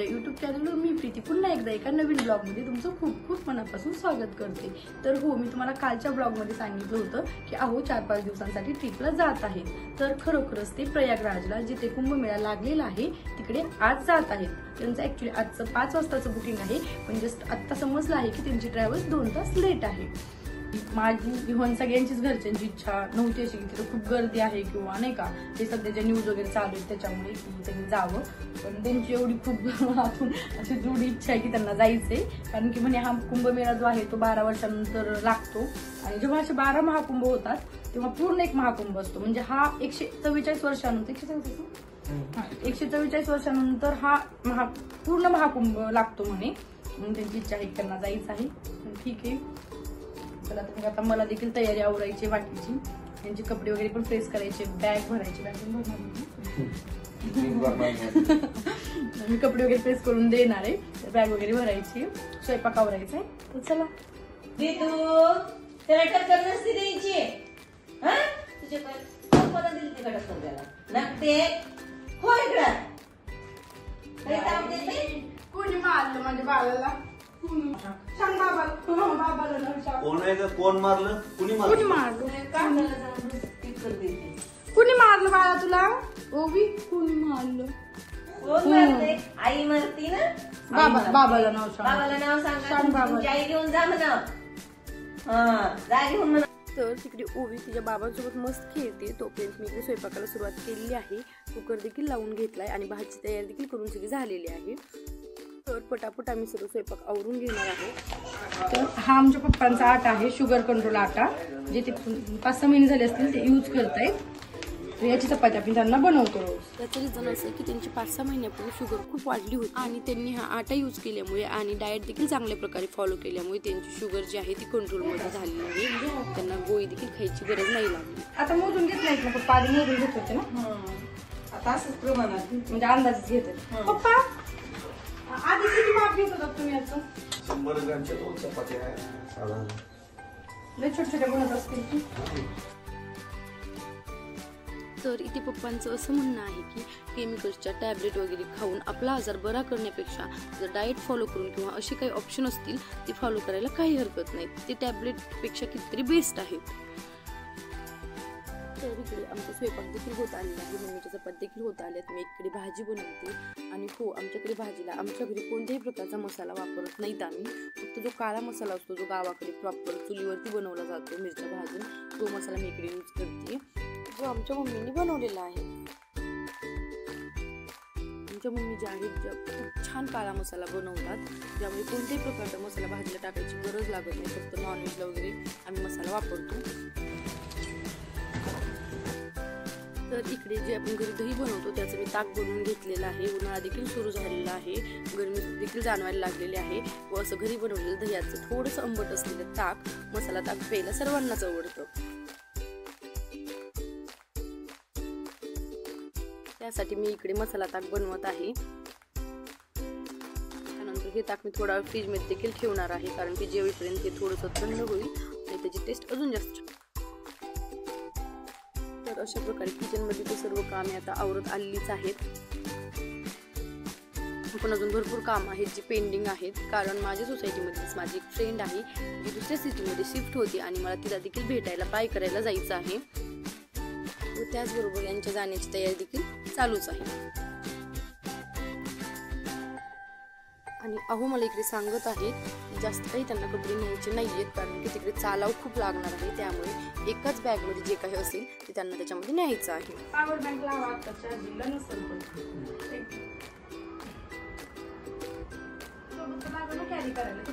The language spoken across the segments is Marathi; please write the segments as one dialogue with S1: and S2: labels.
S1: माझ्या YouTube चॅनलवर मी प्रीती पुन्हा एकदा एका नवीन ब्लॉगमध्ये तुमचं खूप खूप मनापासून स्वागत करते। तर हो, मी तुम्हाला कालच्या ब्लॉगमध्ये सांगितलं होतं की अहो 4-5 दिवसांसाठी ट्रिपला जात आहेत। तर खरोखरच ते प्रयागराजला जिथे कुंभमेळा लागलेला आहे तिकडे आज जात आहेत। त्यांचं ऍक्च्युली आजचं 5 वाजताचं बुकिंग आहे, पण जस्ट आत्ता समजलं आहे की त्यांची ट्रॅव्हल्स 2 तास लेट आहे। माझी इव्हन सगळ्यांचीच घरच्यांची इच्छा नव्हती अशी की तिथे खूप गर्दी आहे किंवा नाही का ते सध्याच्या न्यूज वगैरे चालू आहेत त्याच्यामुळे की त्यांनी जावं, पण त्यांची एवढी खूप आतून अशी जोडी इच्छा आहे की त्यांना जायचंय। कारण की म्हणे हा कुंभमेळा जो आहे तो 12 वर्षांनंतर लागतो आणि जेव्हा असे 12 महाकुंभ होतात तेव्हा पूर्ण एक महाकुंभ असतो। म्हणजे हा 144 वर्षानंतर 144 वर्षानंतर हा पूर्ण महाकुंभ लागतो म्हणे, म्हणून त्यांची इच्छा आहे त्यांना जायचं आहे। ठीक आहे, चला तर मग आता मला देखील तयारी आवरायची बाकीची, त्यांचे कपडे वगैरे पण प्रेस करायचे, बॅग भरायची, मी कपडे वगैरे प्रेस करून देणार आहे, बॅग वगैरे भरायची, स्वयंपाक आवरायचा आहे। तर चला कोणी मारलं माझ्या बाळाला, सांग बाबाला।
S2: कोण मारलं? कुणी मारलं
S1: बाळा तुला? ओवी कुणी मारलं?
S3: आई मारती ना।
S1: बाबाला नाव सांग,
S3: बाबाला नाव सांग, आई घेऊन जा म्हणा, जा घेऊन म्हणा।
S1: तर तिकडे ओवी तिच्या बाबांसोबत मस्त खेळते, तोपर्यंत मी इकडे स्वयंपाकाला सुरुवात केलेली आहे। कुकर देखील लावून घेतलाय आणि भाजी तयारी देखील करून सगळी झालेली आहे। तर पटापट आम्ही सर्व स्वयंपाक आवरून घेणार आहोत। तर हा आमच्या पप्पांचा आटा आहे, शुगर कंट्रोल आटा, जे ते 5-6 महिने झाले असतील ते यूज करतायत। तर याची चपाती आपण त्यांना बनवतो रोज। त्याचं रिझन असं की त्यांची 5-6 महिन्यापूर्वी शुगर खूप वाढली होती आणि त्यांनी हा आटा यूज केल्यामुळे आणि डाएट देखील चांगल्या प्रकारे फॉलो केल्यामुळे त्यांची शुगर जी आहे ती कंट्रोलमध्ये झालेली आहे, त्यांना गोळी देखील खायची गरज नाही लागली। आता मोजून घेत नाहीत ना पप्पा? आधी मोजून घेत होते ना,
S3: आता असंच प्रमाणात
S1: म्हणजे अंदाजच घेतात पप्पा। आधी किती माप घेत होता तुम्ही? याचं
S2: 100 ग्रॅमच्या 2 चपात्या आहे साधारण,
S1: लय छोट्या बनत असतील। तर इथे पप्पांचं असं म्हणणं आहे की केमिकल्सच्या टॅबलेट वगैरे खाऊन आपला आजार बरा करण्यापेक्षा जर डाएट फॉलो करून किंवा असे काही ऑप्शन असतील ते फॉलो करायला काही हरकत नाही, ते टॅबलेटपेक्षा कितीतरी बेस्ट आहेत। तर इकडे आमचा स्वयंपाक देखील होत आलेला आहे, मम्मीच्या चपात्या देखील होत आल्यात, मी इकडे भाजी बनवते। आणि हो, आमच्याकडे भाजीला आमच्या घरी कोणत्याही प्रकारचा मसाला वापरत नाहीत आम्ही, फक्त जो काळा मसाला असतो जो गावाकडे प्रॉपर चुलीवरती बनवला जातो मिरच्या भाजून, तो मसाला मी इकडे यूज करते, जो आमच्या मम्मीने बनवलेला आहे। आमच्या मम्मी ज्या आहेत ज्या खूप छान काळा मसाला बनवतात, ज्यामुळे कोणत्याही प्रकारचा मसाला भाजीला टाकायची गरज लागत नाही, फक्त नॉनव्हेजला वगैरे आम्ही मसाला वापरतो। तर इकडे जे आपण घरी दही बनवतो त्याचं मी ताक बनवून घेतलेलं आहे। उन्हाळा देखील सुरू झालेला आहे, गरमी देखील जाणवायला लागलेली आहे व असं घरी बनवलेलं दह्याचं थोडंसं आंबट असलेलं ताक, मसाला ताक प्यायला सर्वांनाच आवडतं। त्यासाठी मी इकडे मसाला ताक बनवत आहे। त्यानंतर हे ताक मी थोडा वेळ फ्रीजमध्ये देखील ठेवणार आहे, कारण की जेवेपर्यंत ते थोडंसं थंड होईल आणि त्याची टेस्ट अजून जास्त। तर अशा प्रकारे किचनमध्ये ते सर्व कामे आता आवरत आलेलीच आहेत, पण अजून भरपूर काम आहेत जी पेंडिंग आहेत, कारण माझ्या सोसायटीमध्येच माझी एक फ्रेंड आहे जी दुसऱ्या सिटीमध्ये शिफ्ट होती आणि मला तिला देखील भेटायला बाय करायला जायचं आहे व त्याचबरोबर यांच्या जाण्याची तयारी देखील चालूच आहे। आणि अहो मला इकडे सांगत आहेत की जास्त काही त्यांना कपडे न्यायचे नाहीयेत, कारण की तिकडे चालाव खूप लागणार आहे, त्यामुळे एकाच बॅगमध्ये जे काही असेल ते त्यांना त्याच्यामध्ये न्यायचं आहे। पॉवर बँक लावा आता, चार्जिंगला नसेल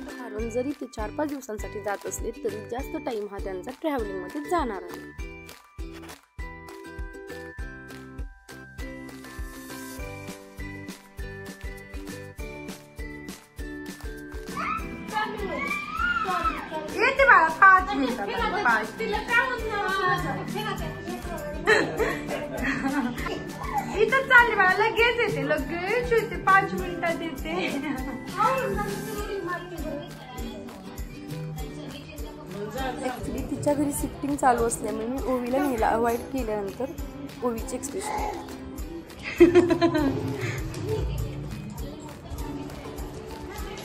S1: कारण जरी ते 4-5 दिवसांसाठी जात असले तरी जास्त टाइम हा त्यांचा ट्रॅव्हलिंग मध्ये जाणार आहे। येते बाळा 5 मिनिटात, इथं चालले बाळा, लगेच येते, लगेच येते, 5 मिनिटात येते। ऍक्च्युली तिच्या घरी शिफ्टिंग चालू असल्यामुळे मी ओवीला न्यायला अवॉइड केल्यानंतर ओवीचे एक्सप्रेशन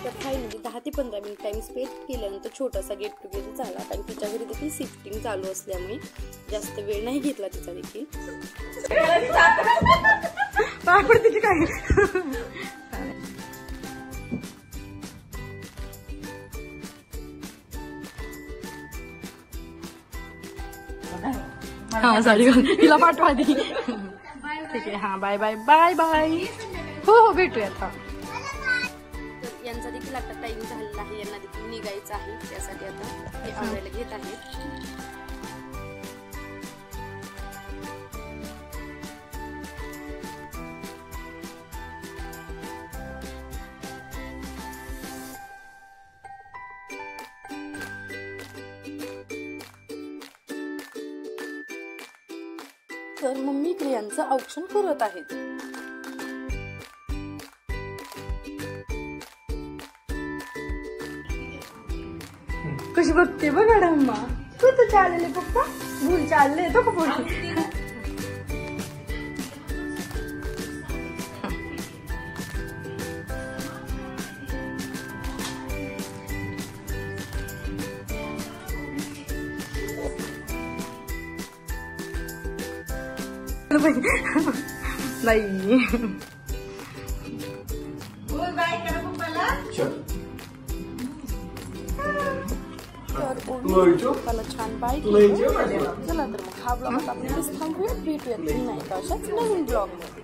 S1: तर फायनली 10 ते 15 मिनिट टाइम स्पेंड केल्यानंतर छोटासा गेट टुगेदर झाला. कारण तिच्या घरी देखील शिफ्टिंग चालू असल्यामुळे जास्त वेळ नाही घेतला तिचा देखील. तिची काय हा सॉरी तिला पाठवा दी. ठीक आहे हा बाय बाय बाय बाय. हो भेटूया आता. तर यांचा देखील आता टाइम झालेला आहे. यांना देखील निघायचं आहे. त्यासाठी आता ते आवरायला घेत आहेत. तर मम्मी इकडे यांचं औक्षण करत आहेत. कशी बघते बघ अम्मा. तू तर चालले पप्पा भूल चालले तो का नाही. पप्पाला छान बाय केलं. चला तर मग हा ब्लॉग आपण थांबूया. भेटूयात पुन्हा एका अशाच नवीन ब्लॉग मध्ये.